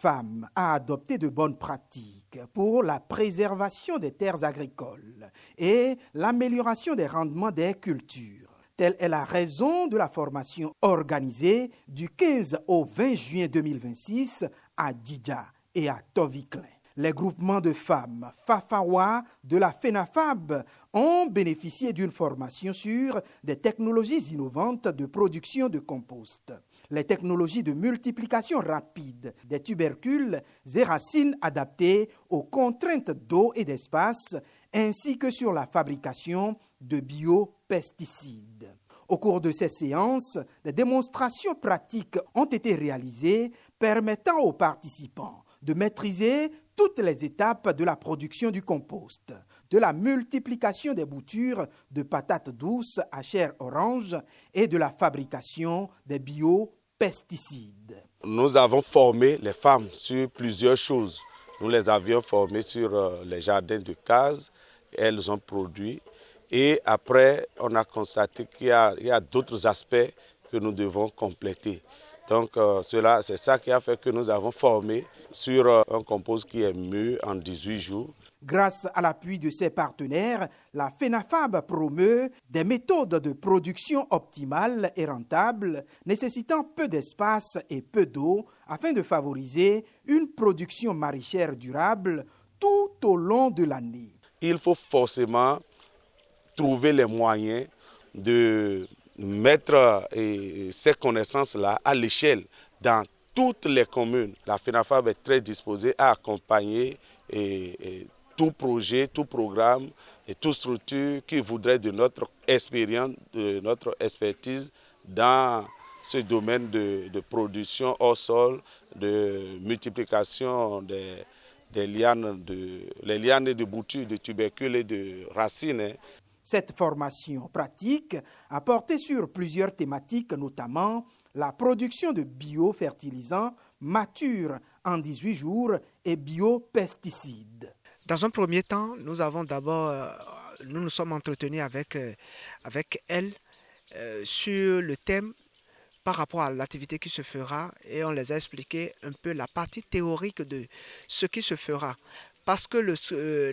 femmes à adopter de bonnes pratiques pour la préservation des terres agricoles et l'amélioration des rendements des cultures. Telle est la raison de la formation organisée du 15 au 20 juin 2026 à Djidja et à Toviklen. Les groupements de femmes Fafawa de la FENAFAB ont bénéficié d'une formation sur des technologies innovantes de production de compost. Les technologies de multiplication rapide des tubercules et racines adaptées aux contraintes d'eau et d'espace, ainsi que sur la fabrication de biopesticides. Au cours de ces séances, des démonstrations pratiques ont été réalisées permettant aux participants de maîtriser toutes les étapes de la production du compost, de la multiplication des boutures de patates douces à chair orange et de la fabrication des biopesticides. Nous avons formé les femmes sur plusieurs choses. Nous les avions formées sur les jardins de cases. Elles ont produit. Et après, on a constaté qu'il y a d'autres aspects que nous devons compléter. Donc, c'est ça qui a fait que nous avons formé sur un compost qui est mûr en 18 jours. Grâce à l'appui de ses partenaires, la FENAFAB promeut des méthodes de production optimales et rentables, nécessitant peu d'espace et peu d'eau, afin de favoriser une production maraîchère durable tout au long de l'année. Il faut forcément trouver les moyens de mettre ces connaissances-là à l'échelle dans toutes les communes. La FENAFAB est très disposée à accompagner tout projet, tout programme et toute structure qui voudrait de notre expérience, de notre expertise dans ce domaine de production hors sol, de multiplication des lianes, les lianes de boutures, de tubercules et de racines. Cette formation pratique a porté sur plusieurs thématiques, notamment la production de biofertilisants matures en 18 jours et biopesticides. Dans un premier temps, nous nous sommes entretenus avec elle sur le thème par rapport à l'activité qui se fera et on les a expliqué un peu la partie théorique de ce qui se fera. Parce que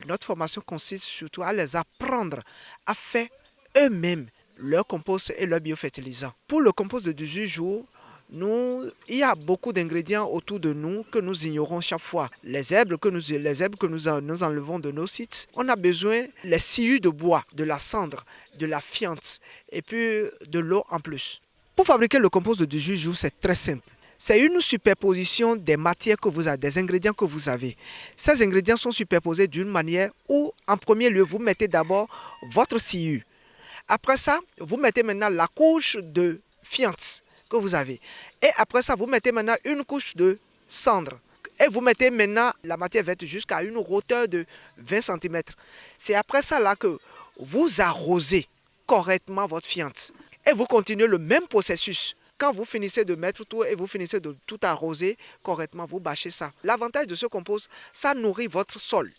notre formation consiste surtout à les apprendre à faire eux-mêmes leur compost et leur biofertilisant. Pour le compost de 18 jours, il y a beaucoup d'ingrédients autour de nous que nous ignorons chaque fois. Les herbes que nous enlevons de nos sites, on a besoin des sciures de bois, de la cendre, de la fiente et puis de l'eau en plus. Pour fabriquer le compost de 18 jours, c'est très simple. C'est une superposition des matières que vous avez, des ingrédients que vous avez. Ces ingrédients sont superposés d'une manière où, en premier lieu, vous mettez d'abord votre sciure. Après ça, vous mettez maintenant la couche de fiente que vous avez. Et après ça, vous mettez maintenant une couche de cendre. Et vous mettez maintenant la matière verte jusqu'à une hauteur de 20 cm. C'est après ça là que vous arrosez correctement votre fiente. Et vous continuez le même processus. Quand vous finissez de mettre tout et vous finissez de tout arroser correctement, vous bâchez ça. L'avantage de ce compost, ça nourrit votre sol.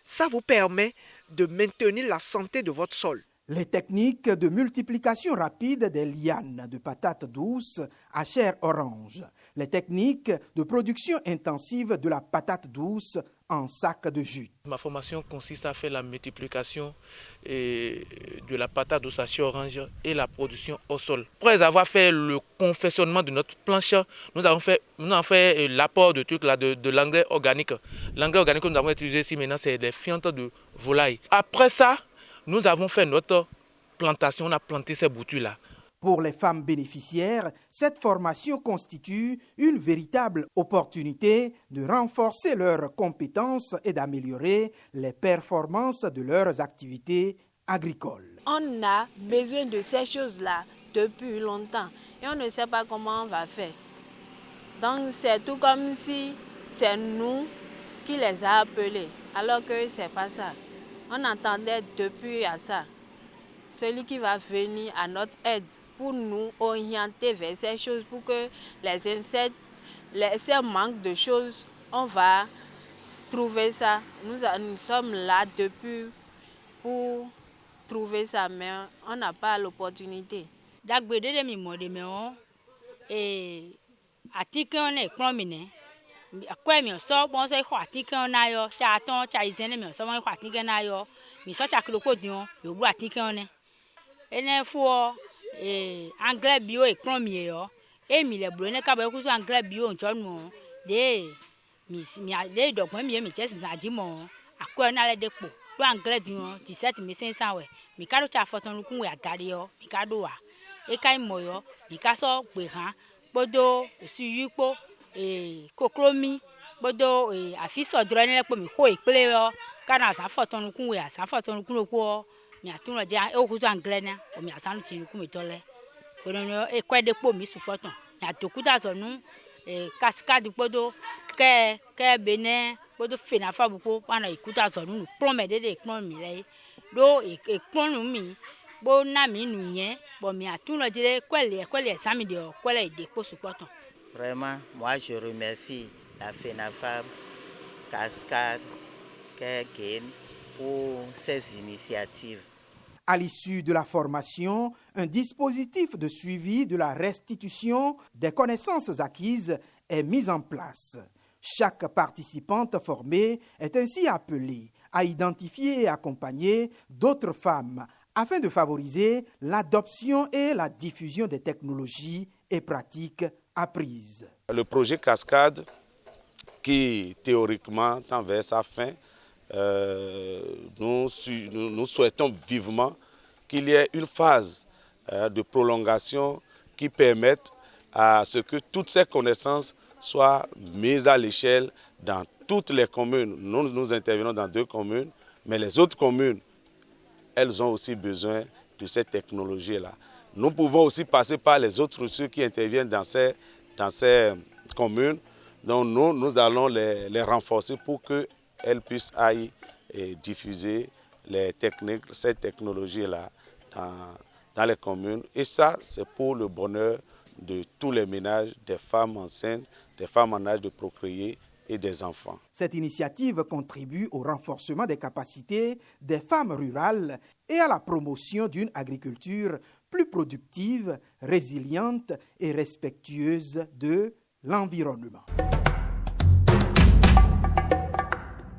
Ça vous permet de maintenir la santé de votre sol. Les techniques de multiplication rapide des lianes de patates douces à chair orange. Les techniques de production intensive de la patate douce en sac de jute. Ma formation consiste à faire la multiplication de la patate douce à chair orange et la production au sol. Après avoir fait le confectionnement de notre planche, nous avons fait l'apport de trucs là, de l'engrais organique. L'engrais organique que nous avons utilisé ici maintenant, c'est des fientes de volaille. Après ça, nous avons fait notre plantation, on a planté ces boutures-là. Pour les femmes bénéficiaires, cette formation constitue une véritable opportunité de renforcer leurs compétences et d'améliorer les performances de leurs activités agricoles. On a besoin de ces choses-là depuis longtemps et on ne sait pas comment on va faire. Donc c'est tout comme si c'est nous qui les a appelés, alors que ce n'est pas ça. On entendait depuis à ça. Celui qui va venir à notre aide pour nous orienter vers ces choses, pour que les insectes, ces manques de choses, on va trouver ça. Nous sommes là depuis pour trouver ça, mais on n'a pas l'opportunité. Quoi mi so bon so khwati kan na yo cha ton cha izene mi so bon khwati kan na yo mi so cha kilo ko dion yo bu ati kan ne ene fu anglais bio e pron mi yo e mi le blo ne ka ba ku so anglais bio njo nu de mi de dogbon mi chesi zaji mo akwa na le depo do anglais dion 17500 we mi ka do cha foton kun we agari yo mi ka do wa e kai mo yo mi ka so gbe han bodo su yipo koklomi bodo afiso dro ne po mi ho iple yo kana sa foton kun we asa foton kun ko mi atun lo je e ku so anglais na o mi asa nu tin kun mi tole ko no e kwa depo mi supoton mi atokuta so nu cascade bodo ke bene bodo fina fa buko wana ikuta so nu plon me de plon mi le do e plon nu mi bo na mi nu yen bo mi atun lo je kwele sami de kwele de po supoton. Vraiment, moi je remercie la FENAFAB, Cascade, Kergen pour ces initiatives. À l'issue de la formation, un dispositif de suivi de la restitution des connaissances acquises est mis en place. Chaque participante formée est ainsi appelée à identifier et accompagner d'autres femmes afin de favoriser l'adoption et la diffusion des technologies et pratiques apprises. Le projet Cascade, qui théoriquement tend vers sa fin, nous souhaitons vivement qu'il y ait une phase de prolongation qui permette à ce que toutes ces connaissances soient mises à l'échelle dans toutes les communes. Nous intervenons dans 2 communes, mais les autres communes, elles ont aussi besoin de cette technologie-là. Nous pouvons aussi passer par les autres ressources qui interviennent dans ces communes. Donc nous allons les renforcer pour qu'elles puissent aller diffuser cette technologie-là dans les communes. Et ça, c'est pour le bonheur de tous les ménages, des femmes enceintes, des femmes en âge de procréer et des enfants. Cette initiative contribue au renforcement des capacités des femmes rurales et à la promotion d'une agriculture plus productive, résiliente et respectueuse de l'environnement.